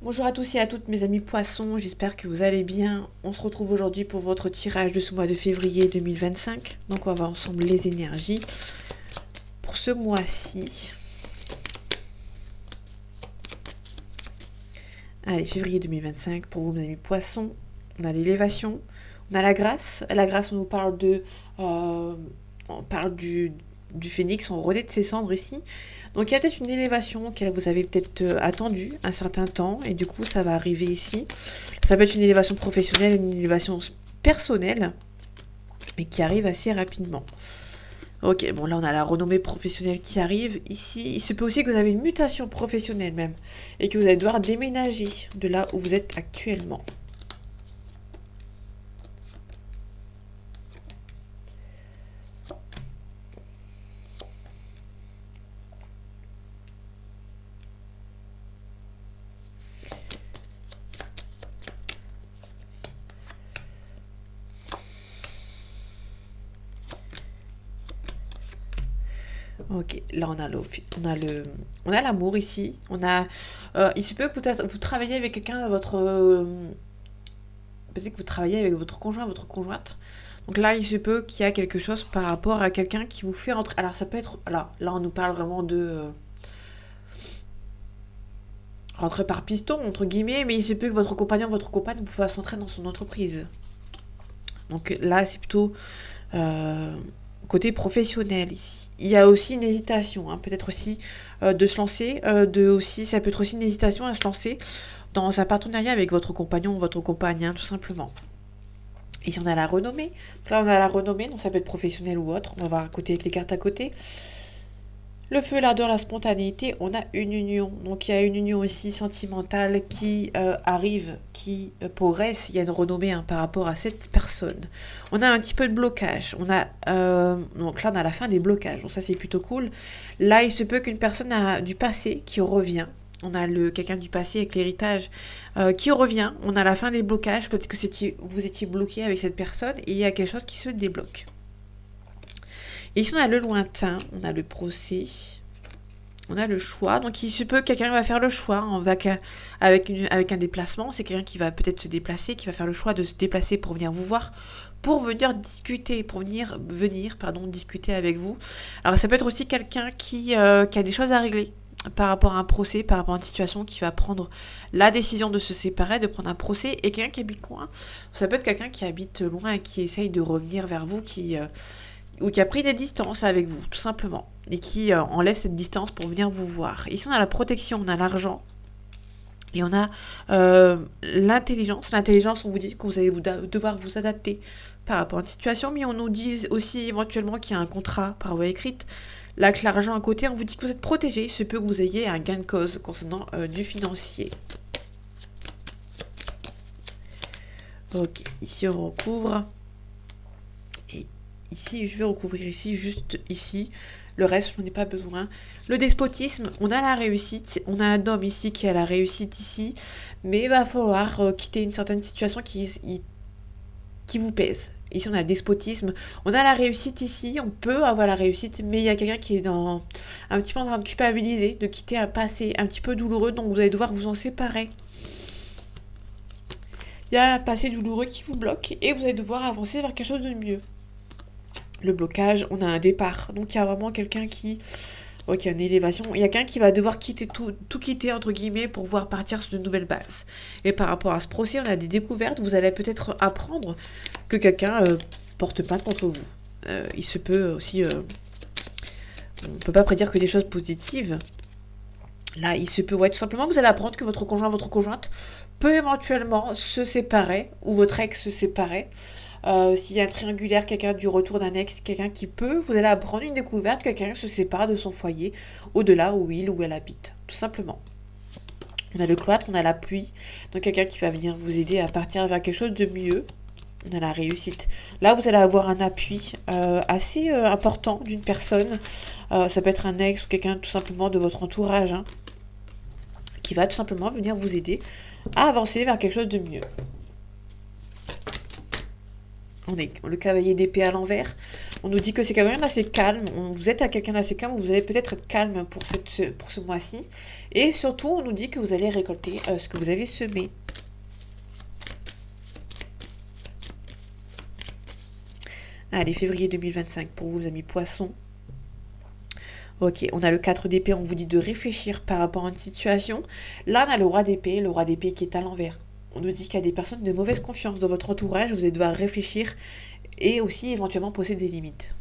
Bonjour à tous et à toutes mes amis poissons, j'espère que vous allez bien. On se retrouve aujourd'hui pour votre tirage de ce mois de février 2025. Donc on va voir ensemble les énergies pour ce mois-ci. Allez, février 2025 pour vous mes amis poissons. On a l'élévation, on a la grâce. La grâce, on nous parle on parle du phénix, on renaît de ses cendres ici. Donc il y a peut-être une élévation que vous avez peut-être attendu un certain temps et du coup ça va arriver ici. Ça peut être une élévation professionnelle, une élévation personnelle, mais qui arrive assez rapidement. Ok, bon là on a la renommée professionnelle qui arrive. Ici, il se peut aussi que vous avez une mutation professionnelle même et que vous allez devoir déménager de là où vous êtes actuellement. Ok, là on a l'amour ici. Il se peut que vous travaillez avec quelqu'un, peut-être que vous travaillez avec votre conjoint, votre conjointe. Donc là, il se peut qu'il y a quelque chose par rapport à quelqu'un qui vous fait rentrer. Alors ça peut être, là on nous parle vraiment de rentrer par piston entre guillemets, mais il se peut que votre compagnon, votre compagne vous fasse entrer dans son entreprise. Donc là, c'est plutôt côté professionnel ici. Il y a aussi une hésitation, hein, peut-être aussi de se lancer, ça peut être aussi une hésitation à se lancer dans un partenariat avec votre compagnon ou votre compagne, hein, tout simplement. Ici on a la renommée. Là on a la renommée, donc ça peut être professionnel ou autre. On va voir à côté avec les cartes à côté. Le feu, l'ardeur, la spontanéité, on a une union. Donc il y a une union aussi sentimentale qui arrive, qui progresse. Il y a une renommée par rapport à cette personne. On a un petit peu de blocage. Donc là, on a la fin des blocages. Donc ça, c'est plutôt cool. Là, il se peut qu'une personne du passé qui revient. On a quelqu'un du passé avec l'héritage qui revient. On a la fin des blocages. Peut-être que vous étiez bloqué avec cette personne et il y a quelque chose qui se débloque. Et ici, on a le lointain, on a le procès, on a le choix. Donc, il se peut que quelqu'un va faire le choix avec un déplacement. C'est quelqu'un qui va peut-être se déplacer, qui va faire le choix de se déplacer pour venir vous voir, pour venir discuter, discuter avec vous. Alors, ça peut être aussi quelqu'un qui a des choses à régler par rapport à un procès, par rapport à une situation, qui va prendre la décision de se séparer, de prendre un procès, et quelqu'un qui habite loin. Ça peut être quelqu'un qui habite loin et qui essaye de revenir vers vous, ou qui a pris des distances avec vous, tout simplement, et qui enlève cette distance pour venir vous voir. Ici, on a la protection, on a l'argent, et on a l'intelligence. L'intelligence, on vous dit que vous allez devoir vous adapter par rapport à une situation, mais on nous dit aussi éventuellement qu'il y a un contrat par voie écrite. Là, que l'argent à côté, on vous dit que vous êtes protégé. Il se peut que vous ayez un gain de cause concernant du financier. Ok, ici on recouvre. Et ici, je vais recouvrir ici, juste ici. Le reste, je n'en ai pas besoin. Le despotisme, on a la réussite. On a un homme ici qui a la réussite ici. Mais il va falloir quitter une certaine situation qui vous pèse. Ici, on a le despotisme. On a la réussite ici. On peut avoir la réussite. Mais il y a quelqu'un qui est un petit peu en train de culpabiliser, de quitter un passé un petit peu douloureux. Donc, vous allez devoir vous en séparer. Il y a un passé douloureux qui vous bloque. Et vous allez devoir avancer vers quelque chose de mieux. Le blocage, on a un départ. Donc il y a vraiment quelqu'un qui... Ok, une élévation. Il y a quelqu'un qui va devoir quitter tout quitter, entre guillemets, pour pouvoir partir sur de nouvelles bases. Et par rapport à ce procès, on a des découvertes. Vous allez peut-être apprendre que quelqu'un porte plainte contre vous. Il se peut aussi... on ne peut pas prédire que des choses positives. Là, il se peut, tout simplement, vous allez apprendre que votre conjoint, votre conjointe peut éventuellement se séparer, ou votre ex se séparer. S'il y a un triangulaire, quelqu'un du retour d'un ex, quelqu'un qui peut, vous allez apprendre une découverte, quelqu'un se sépare de son foyer, au-delà où il ou elle habite, tout simplement. On a le cloître, on a la pluie, donc quelqu'un qui va venir vous aider à partir vers quelque chose de mieux. On a la réussite. Là, vous allez avoir un appui assez important d'une personne. Ça peut être un ex ou quelqu'un tout simplement de votre entourage, hein, qui va tout simplement venir vous aider à avancer vers quelque chose de mieux. On est le cavalier d'épée à l'envers. On nous dit que c'est quand même assez calme. Vous êtes à quelqu'un d'assez calme. Vous allez peut-être être calme pour ce mois-ci. Et surtout, on nous dit que vous allez récolter ce que vous avez semé. Allez, février 2025 pour vous, amis poissons. Ok, on a le 4 d'épée, on vous dit de réfléchir par rapport à une situation. Là, on a le roi d'épée qui est à l'envers. On nous dit qu'il y a des personnes de mauvaise confiance dans votre entourage, vous allez devoir réfléchir et aussi éventuellement poser des limites.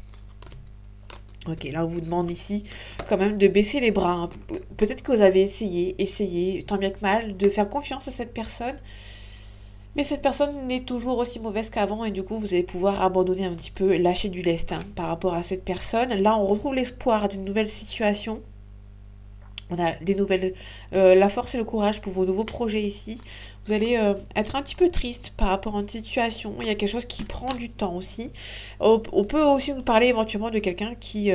Ok, là on vous demande ici quand même de baisser les bras. Peut-être que vous avez essayé, tant bien que mal, de faire confiance à cette personne. Mais cette personne est toujours aussi mauvaise qu'avant et du coup vous allez pouvoir abandonner un petit peu, lâcher du lest par rapport à cette personne. Là on retrouve l'espoir d'une nouvelle situation. On a des nouvelles, la force et le courage pour vos nouveaux projets ici. Vous allez être un petit peu triste par rapport à une situation. Il y a quelque chose qui prend du temps aussi. On peut aussi nous parler éventuellement de quelqu'un qui...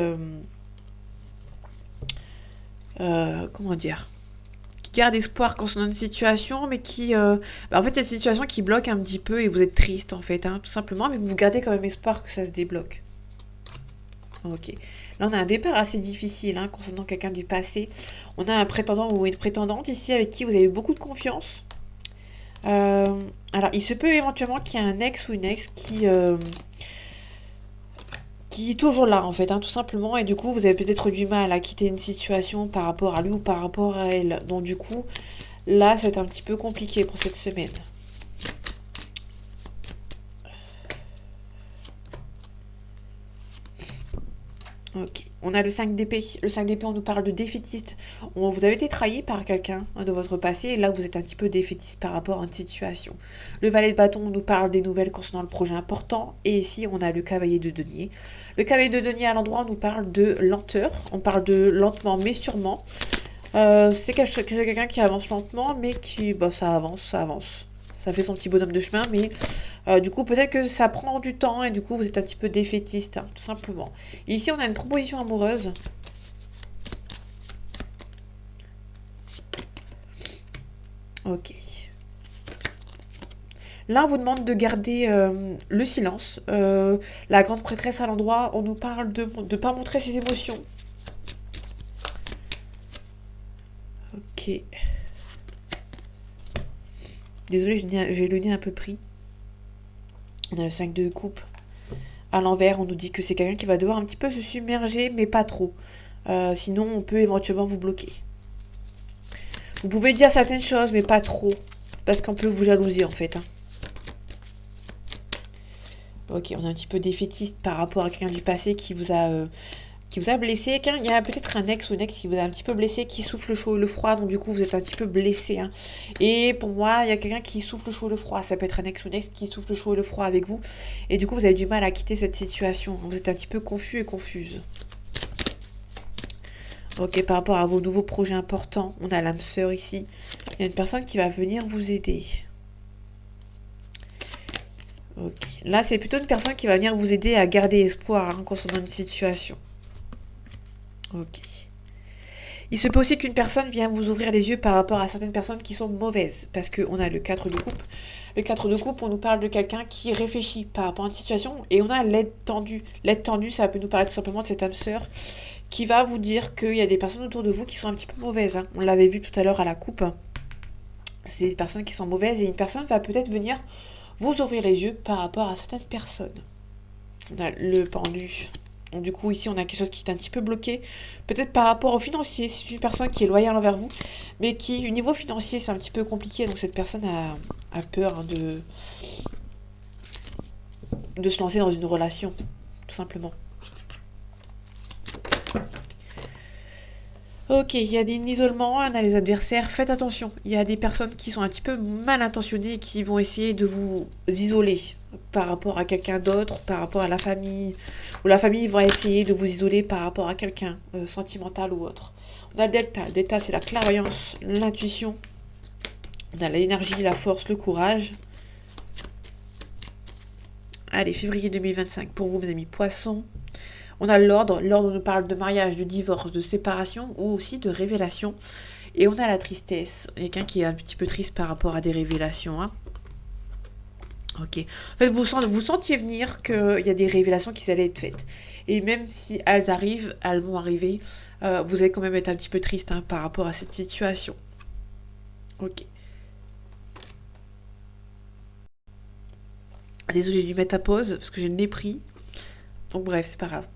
comment dire, garde espoir concernant une situation, mais qui... en fait, il y a une situation qui bloque un petit peu et vous êtes triste, en fait, tout simplement, mais vous gardez quand même espoir que ça se débloque. Ok. Là, on a un départ assez difficile concernant quelqu'un du passé. On a un prétendant ou une prétendante ici avec qui vous avez eu beaucoup de confiance. Alors, il se peut éventuellement qu'il y ait un ex ou une ex qui est toujours là en fait, tout simplement, et du coup vous avez peut-être du mal à quitter une situation par rapport à lui ou par rapport à elle. Donc du coup, là, ça va être un petit peu compliqué pour cette semaine. Ok, on a le 5 d'épée. Le 5 d'épée, on nous parle de défaitiste. Vous avez été trahi par quelqu'un de votre passé, et là vous êtes un petit peu défaitiste par rapport à une situation. Le valet de bâton nous parle des nouvelles concernant le projet important, et ici on a le cavalier de denier. Le cavalier de denier à l'endroit nous parle de lenteur, on parle de lentement mais sûrement. C'est quelqu'un qui avance lentement, mais qui, ça avance. Ça fait son petit bonhomme de chemin, mais du coup, peut-être que ça prend du temps et du coup, vous êtes un petit peu défaitiste, tout simplement. Et ici, on a une proposition amoureuse. Ok. Là, on vous demande de garder le silence. La grande prêtresse à l'endroit, on nous parle de ne pas montrer ses émotions. Ok. Désolée, j'ai le nez un peu pris. On a le 5 de coupe. À l'envers, on nous dit que c'est quelqu'un qui va devoir un petit peu se submerger, mais pas trop. Sinon, on peut éventuellement vous bloquer. Vous pouvez dire certaines choses, mais pas trop. Parce qu'on peut vous jalouser, en fait. Ok, on est un petit peu défaitiste par rapport à quelqu'un du passé qui vous a blessé. Il y a peut-être un ex ou une ex qui vous a un petit peu blessé, qui souffle le chaud et le froid, donc du coup vous êtes un petit peu blessé. Et pour moi, il y a quelqu'un qui souffle le chaud et le froid. Ça peut être un ex ou une ex qui souffle le chaud et le froid avec vous. Et du coup, vous avez du mal à quitter cette situation. Vous êtes un petit peu confus et confuse. Ok, par rapport à vos nouveaux projets importants, on a l'âme sœur ici. Il y a une personne qui va venir vous aider. Ok. Là, c'est plutôt une personne qui va venir vous aider à garder espoir concernant une situation. Ok. Il se peut aussi qu'une personne vienne vous ouvrir les yeux par rapport à certaines personnes qui sont mauvaises. Parce qu'on a le 4 de coupe. Le 4 de coupe, on nous parle de quelqu'un qui réfléchit par rapport à une situation. Et on a l'aide tendue. L'aide tendue, ça peut nous parler tout simplement de cette âme sœur qui va vous dire qu'il y a des personnes autour de vous qui sont un petit peu mauvaises. On l'avait vu tout à l'heure à la coupe. C'est des personnes qui sont mauvaises. Et une personne va peut-être venir vous ouvrir les yeux par rapport à certaines personnes. On a le pendu. Donc, du coup, ici, on a quelque chose qui est un petit peu bloqué. Peut-être par rapport au financier. C'est une personne qui est loyale envers vous, mais qui, au niveau financier, c'est un petit peu compliqué. Donc, cette personne a peur de se lancer dans une relation, tout simplement. Ok, il y a un isolement, on a les adversaires, faites attention. Il y a des personnes qui sont un petit peu mal intentionnées et qui vont essayer de vous isoler par rapport à quelqu'un d'autre, par rapport à la famille, ou la famille va essayer de vous isoler par rapport à quelqu'un, sentimental ou autre. On a le delta. Le delta, c'est la clairvoyance, l'intuition. On a l'énergie, la force, le courage. Allez, février 2025 pour vous, mes amis poissons. On a l'ordre. L'ordre nous parle de mariage, de divorce, de séparation ou aussi de révélation. Et on a la tristesse. Quelqu'un qui est un petit peu triste par rapport à des révélations. Ok. En fait, vous sentiez venir qu'il y a des révélations qui allaient être faites. Et même si elles arrivent, elles vont arriver, vous allez quand même être un petit peu triste hein, par rapport à cette situation. Ok. Désolée, j'ai dû mettre à pause parce que j'ai le nez pris. Donc bref, c'est pas grave.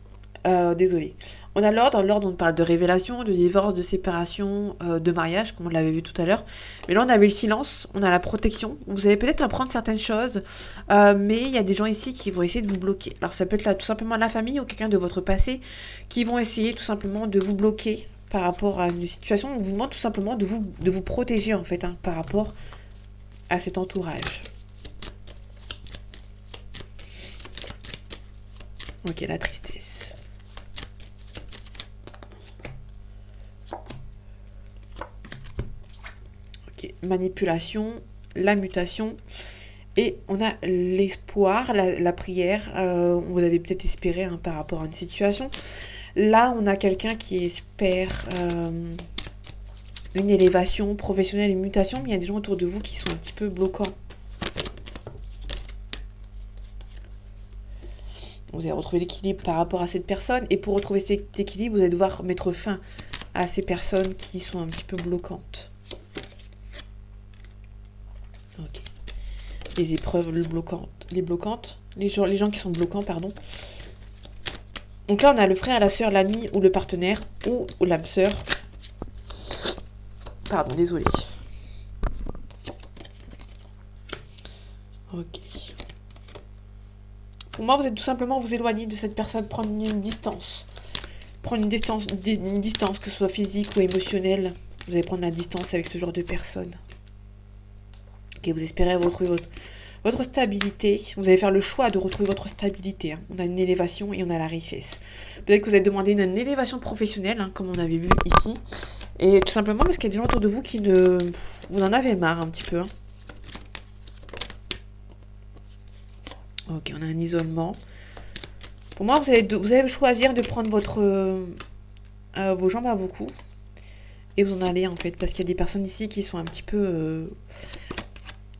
Désolée. On a l'ordre. L'ordre, on parle de révélation, de divorce, de séparation, de mariage, comme on l'avait vu tout à l'heure. Mais là, on avait le silence, on a la protection. Vous allez peut-être apprendre certaines choses, mais il y a des gens ici qui vont essayer de vous bloquer. Alors, ça peut être là, tout simplement la famille ou quelqu'un de votre passé qui vont essayer tout simplement de vous bloquer par rapport à une situation. On vous demande tout simplement de vous protéger, en fait, hein, par rapport à cet entourage. Ok, la tristesse. Ok, manipulation, la mutation. Et on a l'espoir, la prière. Vous avez peut-être espéré hein, par rapport à une situation. Là, on a quelqu'un qui espère une élévation professionnelle, une mutation. Mais il y a des gens autour de vous qui sont un petit peu bloquants. Vous allez retrouver l'équilibre par rapport à cette personne. Et pour retrouver cet équilibre, vous allez devoir mettre fin à ces personnes qui sont un petit peu bloquantes. Ok. Les épreuves bloquantes. Les gens qui sont bloquants, pardon. Donc là, on a le frère, la sœur, l'ami ou le partenaire ou l'âme sœur. Pardon, désolé. Ok. Pour moi, vous êtes tout simplement vous éloigner de cette personne, prendre une distance. Prendre une distance, que ce soit physique ou émotionnelle. Vous allez prendre la distance avec ce genre de personne. Ok, vous espérez retrouver votre stabilité. Vous allez faire le choix de retrouver votre stabilité. Hein. On a une élévation et on a la richesse. Peut-être que vous avez demandé une élévation professionnelle, hein, comme on avait vu ici. Et tout simplement parce qu'il y a des gens autour de vous qui ne... Vous en avez marre un petit peu. Hein. Ok, on a un isolement. Pour moi, vous allez choisir de prendre vos jambes à vos coups. Et vous en allez en fait. Parce qu'il y a des personnes ici qui sont un petit peu...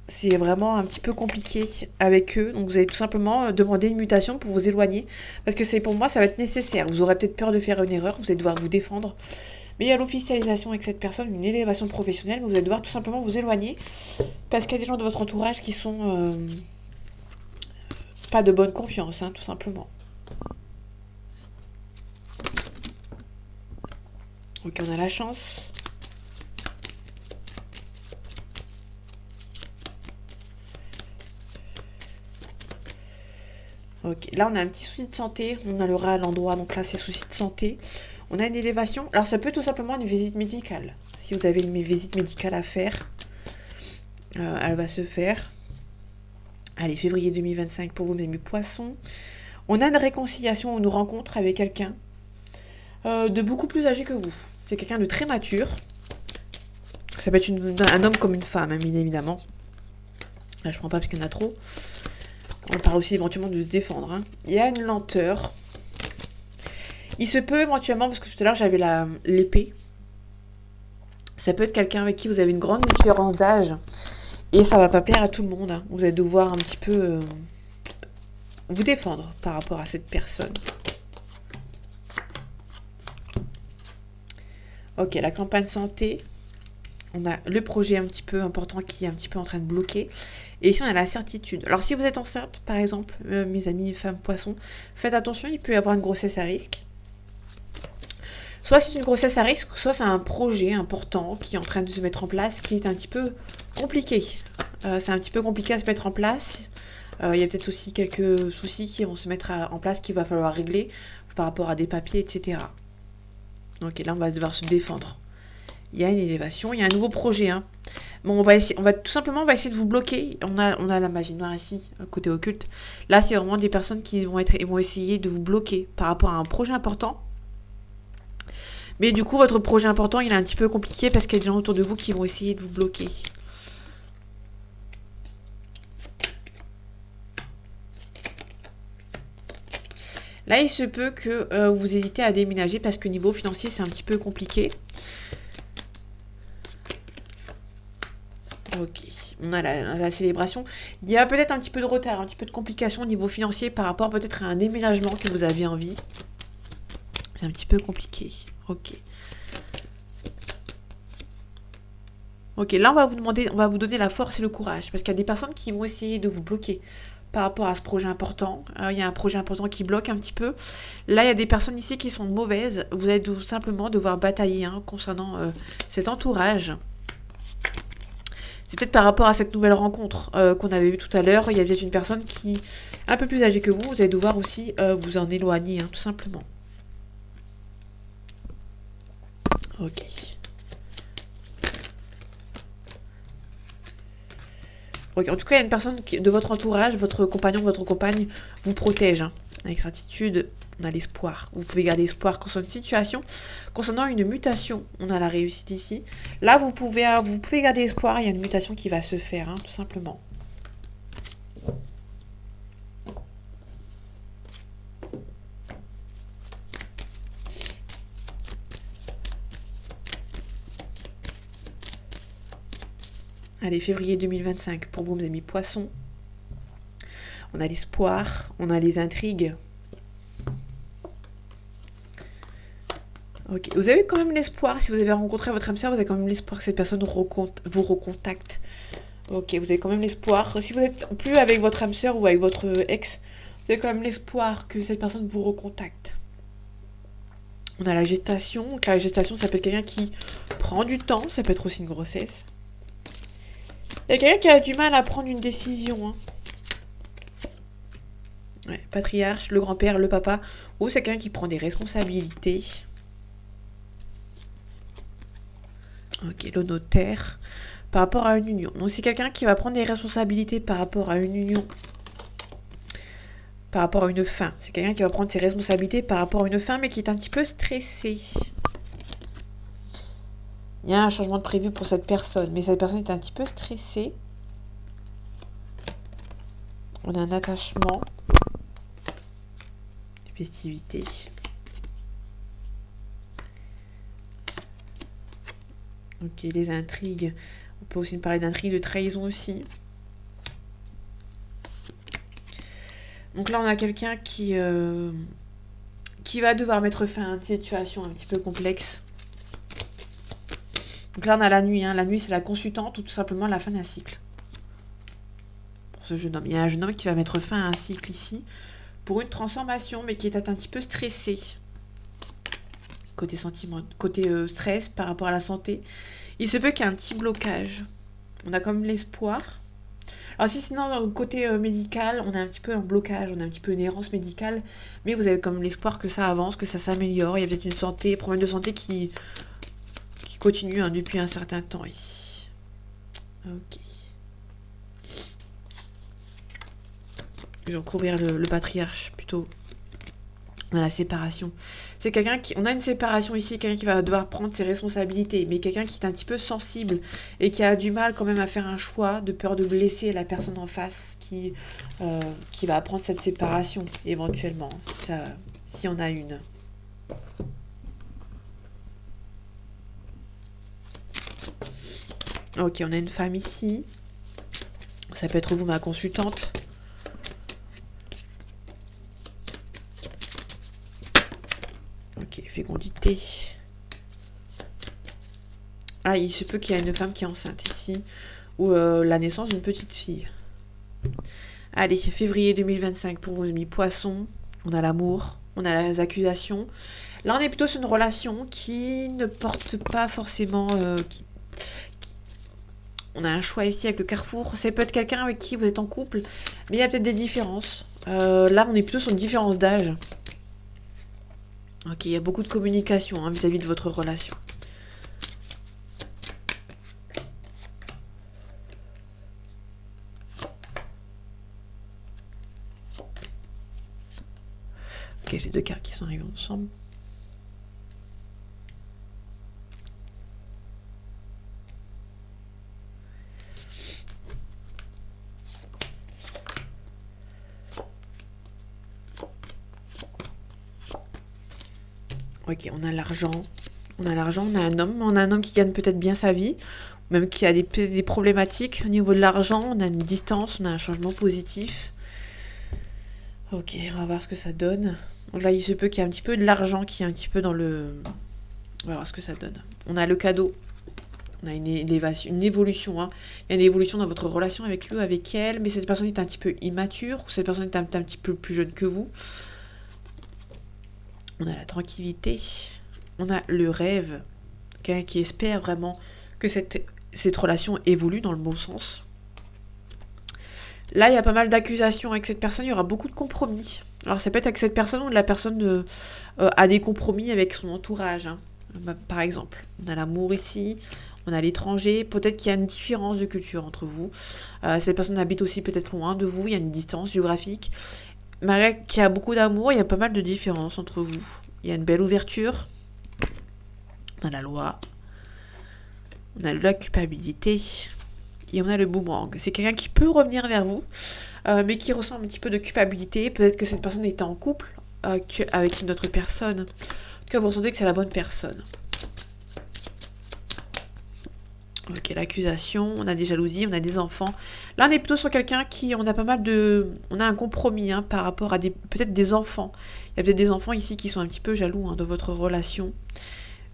c'est vraiment un petit peu compliqué avec eux. Donc vous allez tout simplement demander une mutation pour vous éloigner. Parce que pour moi, ça va être nécessaire. Vous aurez peut-être peur de faire une erreur. Vous allez devoir vous défendre. Mais il y a l'officialisation avec cette personne, une élévation professionnelle. Vous allez devoir tout simplement vous éloigner. Parce qu'il y a des gens de votre entourage qui sont pas de bonne confiance, hein, tout simplement. Ok, on a la chance. Ok, là on a un petit souci de santé, on a le rat à l'endroit, donc là c'est souci de santé. On a une élévation, alors ça peut être tout simplement une visite médicale. Si vous avez une visite médicale à faire, elle va se faire. Allez, février 2025 pour vous, mes poissons. On a une réconciliation, une rencontre avec quelqu'un de beaucoup plus âgé que vous. C'est quelqu'un de très mature. Ça peut être un homme comme une femme, hein, bien évidemment. Là je prends pas parce qu'il y en a trop. On parle aussi éventuellement de se défendre. Hein. Il y a une lenteur. Il se peut éventuellement, parce que tout à l'heure j'avais l'épée. Ça peut être quelqu'un avec qui vous avez une grande différence d'âge. Et ça va pas plaire à tout le monde. Hein. Vous allez devoir un petit peu vous défendre par rapport à cette personne. Ok, la campagne santé. On a le projet un petit peu important qui est un petit peu en train de bloquer. Et ici, on a la certitude. Alors, si vous êtes enceinte, par exemple, mes amis femmes poissons, faites attention, il peut y avoir une grossesse à risque. Soit c'est une grossesse à risque, soit c'est un projet important qui est en train de se mettre en place, qui est un petit peu compliqué. C'est un petit peu compliqué à se mettre en place. Il y a peut-être aussi quelques soucis qui vont se mettre en place qu'il va falloir régler par rapport à des papiers, etc. Ok, là, on va devoir se défendre. Il y a une élévation, il y a un nouveau projet. Hein. Bon, on va essayer de vous bloquer. On a la magie noire ici, côté occulte. Là, c'est vraiment des personnes qui vont essayer de vous bloquer par rapport à un projet important. Mais du coup, votre projet important, il est un petit peu compliqué parce qu'il y a des gens autour de vous qui vont essayer de vous bloquer. Là, il se peut que vous hésitez à déménager parce que niveau financier, c'est un petit peu compliqué. Ok, on a la célébration. Il y a peut-être un petit peu de retard, un petit peu de complications au niveau financier par rapport peut-être à un déménagement que vous avez envie. C'est un petit peu compliqué. Ok. Ok, là on va vous demander, on va vous donner la force et le courage. Parce qu'il y a des personnes qui vont essayer de vous bloquer par rapport à ce projet important. Il y a un projet important qui bloque un petit peu. Là, il y a des personnes ici qui sont mauvaises. Vous allez tout simplement devoir batailler concernant cet entourage. C'est peut-être par rapport à cette nouvelle rencontre qu'on avait vue tout à l'heure. Il y a peut-être une personne qui est un peu plus âgée que vous. Vous allez devoir aussi vous en éloigner, tout simplement. Ok. Ok, en tout cas, il y a une personne de votre entourage, votre compagnon, votre compagne, vous protège. Avec certitude, on a l'espoir. Vous pouvez garder espoir concernant une situation. Concernant une mutation, on a la réussite ici. Là, vous pouvez garder espoir. Il y a une mutation qui va se faire, tout simplement. Allez, février 2025, pour vous, mes amis poissons. On a l'espoir, on a les intrigues. Ok, vous avez quand même l'espoir, si vous avez rencontré votre âme sœur, vous avez quand même l'espoir que cette personne vous recontacte. Ok, vous avez quand même l'espoir. Si vous n'êtes plus avec votre âme sœur ou avec votre ex, vous avez quand même l'espoir que cette personne vous recontacte. On a la gestation. Donc la gestation, ça peut être quelqu'un qui prend du temps, ça peut être aussi une grossesse. Il y a quelqu'un qui a du mal à prendre une décision. Ouais, patriarche, le grand-père, le papa. Ou c'est quelqu'un qui prend des responsabilités. Ok, le notaire. Par rapport à une union. Donc c'est quelqu'un qui va prendre des responsabilités par rapport à une union. Par rapport à une fin. C'est quelqu'un qui va prendre ses responsabilités par rapport à une fin, mais qui est un petit peu stressé. Il y a un changement de prévu pour cette personne, mais cette personne est un petit peu stressée. On a un attachement. Des festivités. Ok, les intrigues. On peut aussi parler d'intrigues, de trahison aussi. Donc là, on a quelqu'un qui va devoir mettre fin à une situation un petit peu complexe. Donc là, on a la nuit. La nuit, c'est la consultante ou tout simplement la fin d'un cycle. Pour ce jeune homme. Il y a un jeune homme qui va mettre fin à un cycle ici. Pour une transformation, mais qui est un petit peu stressé. Côté sentiment, côté stress par rapport à la santé. Il se peut qu'il y ait un petit blocage. On a quand même l'espoir. Alors si sinon, côté médical, on a un petit peu un blocage, on a un petit peu une errance médicale, mais vous avez quand même l'espoir que ça avance, que ça s'améliore. Il y a peut-être un problème de santé qui continue depuis un certain temps ici. Ok. Je vais recouvrir le patriarche plutôt. On a la séparation. C'est quelqu'un qui... On a une séparation ici, quelqu'un qui va devoir prendre ses responsabilités, mais quelqu'un qui est un petit peu sensible et qui a du mal quand même à faire un choix de peur de blesser la personne en face qui va prendre cette séparation éventuellement, si on a une. Ok, on a une femme ici. Ça peut être vous, ma consultante. Ok, fécondité. Ah, il se peut qu'il y ait une femme qui est enceinte ici. Ou la naissance d'une petite fille. Allez, février 2025 pour vos amis poissons. On a l'amour, on a les accusations. Là, on est plutôt sur une relation qui ne porte pas forcément... On a un choix ici avec le carrefour. C'est peut-être quelqu'un avec qui vous êtes en couple, mais il y a peut-être des différences. Là, on est plutôt sur une différence d'âge. Ok, il y a beaucoup de communication vis-à-vis de votre relation. Ok, j'ai deux cartes qui sont arrivées ensemble. Ok, on a l'argent, On a l'argent, on a un homme qui gagne peut-être bien sa vie, même qui a peut-être des problématiques au niveau de l'argent, on a une distance, on a un changement positif. Ok, on va voir ce que ça donne. Donc là, il se peut qu'il y ait un petit peu de l'argent qui est un petit peu dans le... On va voir ce que ça donne. On a le cadeau. On a une évolution. Hein. Il y a une évolution dans votre relation avec lui ou avec elle, mais cette personne est un petit peu immature, ou cette personne est un petit peu plus jeune que vous. On a la tranquillité. On a le rêve. Quelqu'un qui espère vraiment que cette relation évolue dans le bon sens. Là, il y a pas mal d'accusations avec cette personne, il y aura beaucoup de compromis. Alors, ça peut être avec cette personne ou la personne a des compromis avec son entourage. Hein. Par exemple, on a l'amour ici, on a l'étranger, peut-être qu'il y a une différence de culture entre vous. Cette personne habite aussi peut-être loin de vous, il y a une distance géographique. Malgré qu'il y a beaucoup d'amour, il y a pas mal de différences entre vous. Il y a une belle ouverture. On a la loi. On a la culpabilité. Et on a le boomerang. C'est quelqu'un qui peut revenir vers vous, mais qui ressent un petit peu de culpabilité. Peut-être que cette personne était en couple avec une autre personne. En tout cas, vous ressentez que c'est la bonne personne. Ok, l'accusation, on a des jalousies, on a des enfants. Là, on est plutôt sur quelqu'un qui, on a pas mal de... On a un compromis hein, par rapport à peut-être des enfants. Il y a peut-être des enfants ici qui sont un petit peu jaloux hein, de votre relation.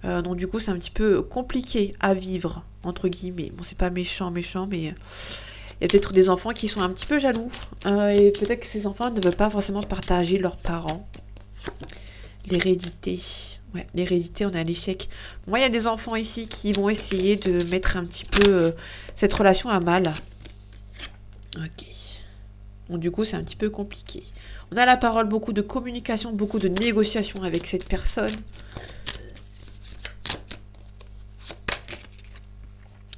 Donc du coup, c'est un petit peu compliqué à vivre, entre guillemets. Bon, c'est pas méchant, mais il y a peut-être des enfants qui sont un petit peu jaloux. Et peut-être que ces enfants ne veulent pas forcément partager leurs parents. L'hérédité. Ouais, l'hérédité, on a l'échec. Moi, il y a des enfants ici qui vont essayer de mettre un petit peu cette relation à mal. Ok. Donc du coup, c'est un petit peu compliqué. On a la parole, beaucoup de communication, beaucoup de négociation avec cette personne.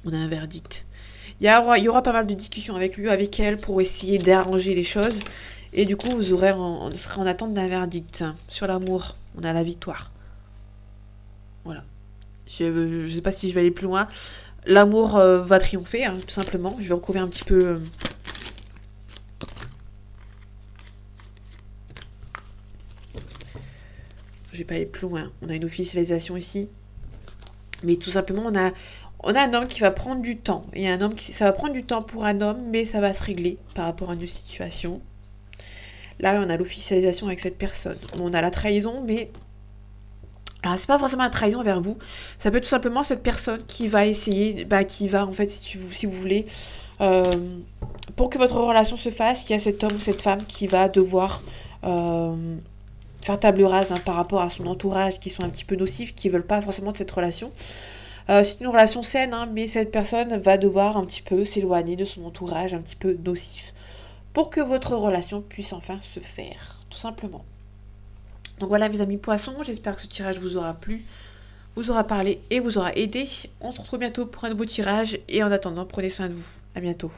On a un verdict. Il y aura pas mal de discussions avec lui, avec elle, pour essayer d'arranger les choses. Et du coup, vous serez en attente d'un verdict. Sur l'amour, on a la victoire. Voilà. Je ne sais pas si je vais aller plus loin. L'amour va triompher, hein, tout simplement. Je vais recouvrir un petit peu... Je vais pas aller plus loin. On a une officialisation ici. Mais tout simplement, on a un homme qui va prendre du temps. Et un homme ça va prendre du temps pour un homme, mais ça va se régler par rapport à une situation. Là, on a l'officialisation avec cette personne. On a la trahison, mais... Alors, c'est pas forcément la trahison vers vous. Ça peut être tout simplement cette personne qui va essayer... qui va, en fait, si vous voulez... pour que votre relation se fasse, il y a cet homme ou cette femme qui va devoir... faire table rase hein, par rapport à son entourage qui sont un petit peu nocifs, qui veulent pas forcément de cette relation. C'est une relation saine, hein, mais cette personne va devoir un petit peu s'éloigner de son entourage un petit peu nocif pour que votre relation puisse enfin se faire, tout simplement. Donc voilà mes amis poissons, j'espère que ce tirage vous aura plu, vous aura parlé et vous aura aidé. On se retrouve bientôt pour un nouveau tirage et en attendant, prenez soin de vous. À bientôt.